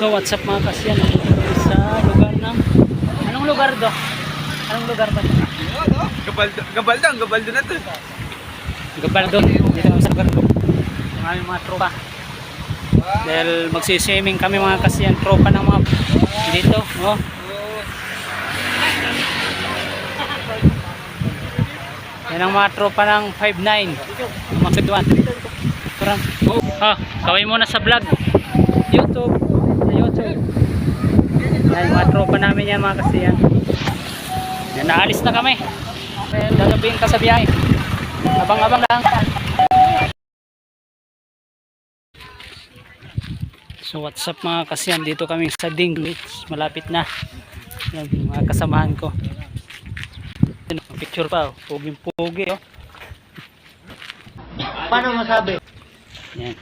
So what's up mga kasyan, sa lugar ng anong lugar do? Anong lugar ba? Gabaldo na to. Gabaldo. Dito sa lugar ko. Yung aming mga tropa. Dahil magsiswimming kami mga kasyan, tropa ng mga dito, oh. Yan ang mga tropa ng 5'9", mga kidwan. Kaway muna sa vlog YouTube. Yan mga tropa namin yan mga kasiyan. Yan, naalis na kami. Gagabihin ka sa biyahe. Abang-abang lang. So what's up mga kasiyan, dito kami sa Dingle. Malapit na. Yan mga kasamahan ko. Picture pa, puging-pugi oh. Paano masabi? Yan.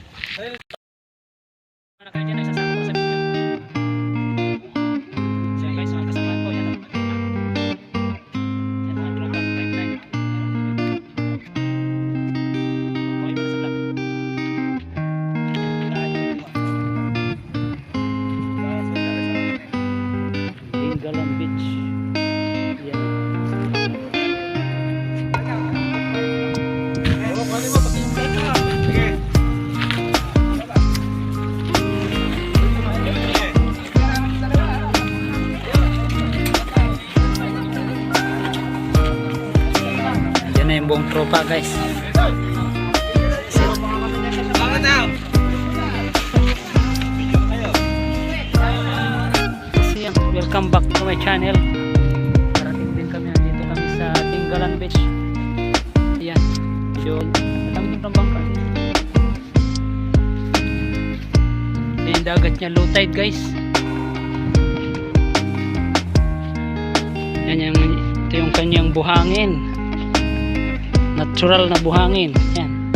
Dingalan Beach. Yan na yung buong tropa guys. Welcome back to my channel. Parating din kami, nandito kami sa Dingalan Beach. Ayan, so alam nyo ng bangka. Yung dagat nya low tide guys. Yan yung, ito yung kanyang buhangin, natural na buhangin. Yan,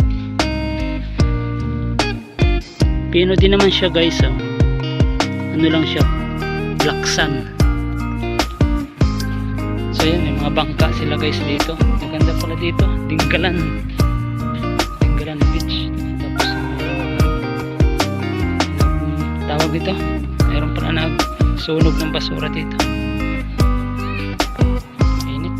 pino din naman siya guys oh. Ano lang siya, black sand. So yan, may mga bangka sila guys dito. Maganda pala dito, Dingalan Beach. Tapos tawag dito, mayroon pala nagsunog ng basura dito. Init.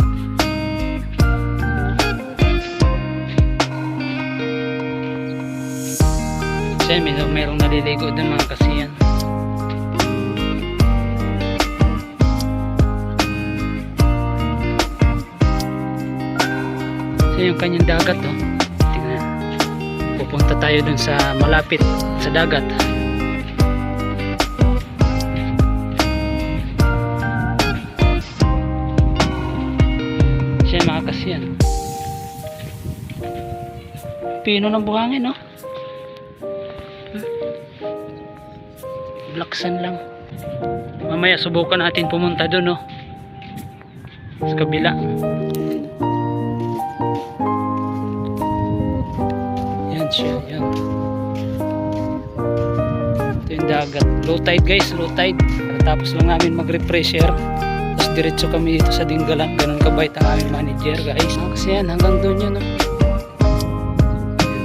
So yan, mayroong naliligo dun mga kasiyan. Yung kanyang dagat oh. Tingnan. Pupunta tayo dun sa malapit sa dagat. Siya mga kasiyan. Pino ng buhangin oh. Black sand lang. Mamaya subukan natin pumunta dun oh. Sa kabila. Siya, yan. Ito yung dagat, low tide guys, low tide. Tapos lang namin mag-refresher, tapos diretso kami dito sa Dingalan. Ganun kabait ang aming manager guys. Kasi yan, hanggang doon yun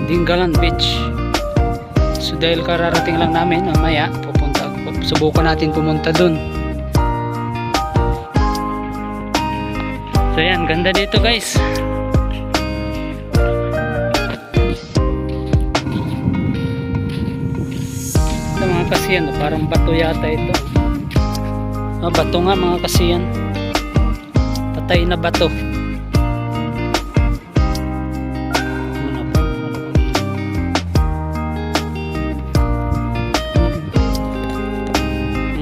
Dingalan Beach. So dahil kararating lang namin, mamaya subukan natin pumunta doon. So yan, ganda dito guys. Mga kasiyan, parang bato yata ito. Bato nga mga kasiyan, patay na bato.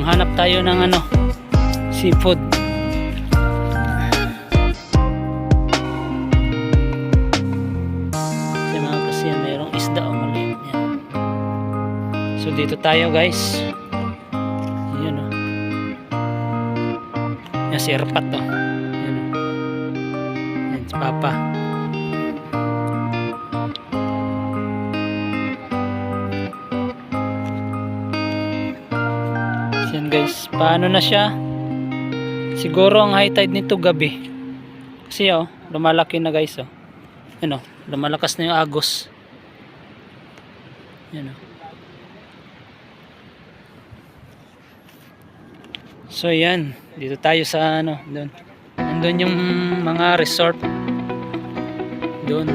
Hanap tayo ng seafood. Kasi mga kasiyan, mayroong isda o maliit yan. So dito tayo guys. Yun o. Yan si Erpat o. Yun o. Yan si Papa. Yan guys. Paano na siya? Siguro ang high tide nito gabi. Kasi o, lumalaki na guys o. Yun o. Lumalakas na yung agos. Yan o. So yan, dito tayo sa ano, doon. Nandun yung mga resort. Doon.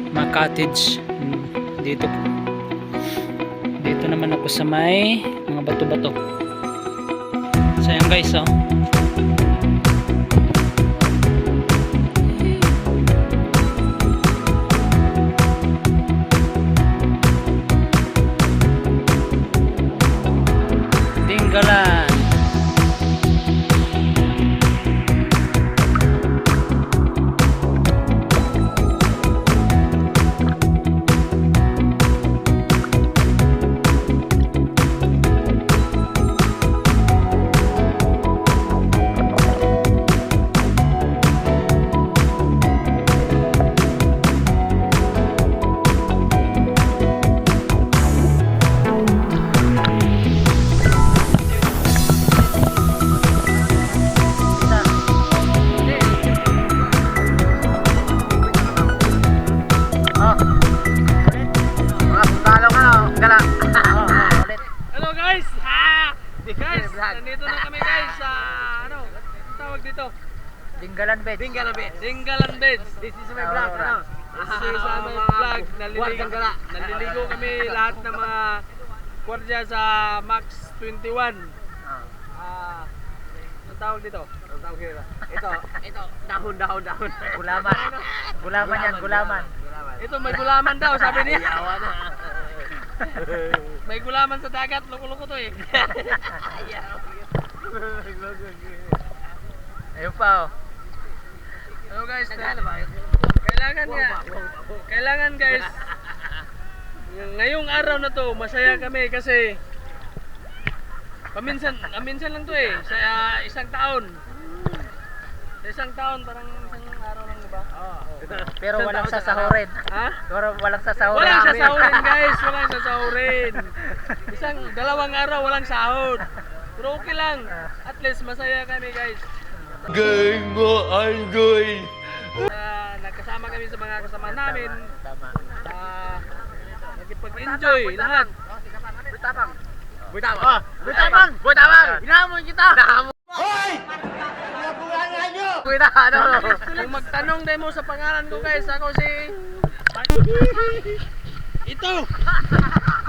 Mga cottage. Dito. Dito naman ako sa may mga bato-bato. So yan guys, oh. Dinggalan. Hello guys! Guys, nandito na kami guys sa ano? Ang tawag dito? Dinggalan bed. Dinggalan Beds. This is my vlog. Ano? This is sa aming vlog. Naliligo kami lahat ng mga kwardiya sa Max 21. Ang tawag dito? Ang tawag dito? Ito, dahon. Gulaman. Gulaman yan, gulaman. Ito may gulaman daw, sabi niya. May gulaman sa dagat, loko-loko to eh. Ayun pa oh. Hello guys, kailangan guys, ngayong araw na to, masaya kami kasi paminsan lang to eh, sa isang taon. Sa isang taon, parang isang araw lang diba? Pero walang sasahurin. Ha? Pero walang sasahurin. Walang sasahurin guys, walang sasahurin. Dalawang araw, walang sahod. Pero okay lang, at least masaya kami guys. Nagkasama kami sa mga kasama namin. Tama. Nagkipag-enjoy lahat. Butabang! Hinamon kita! Hoy! Kuya ano? Kung magtanong din mo sa pangalan ko guys, ako si... Ito!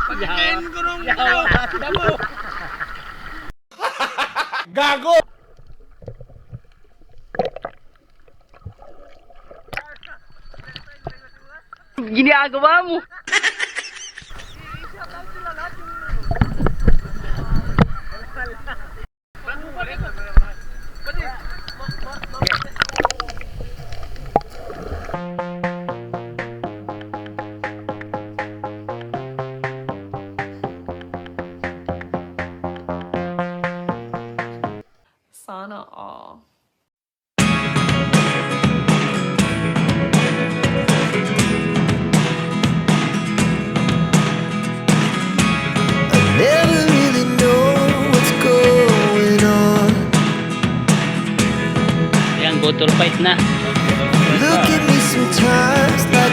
Pagkain ko nung ito! Damo! Gago! Ginagawa mo! Sana all. Never really know what's going on. Yan, bottle fight na. Look at me sometimes like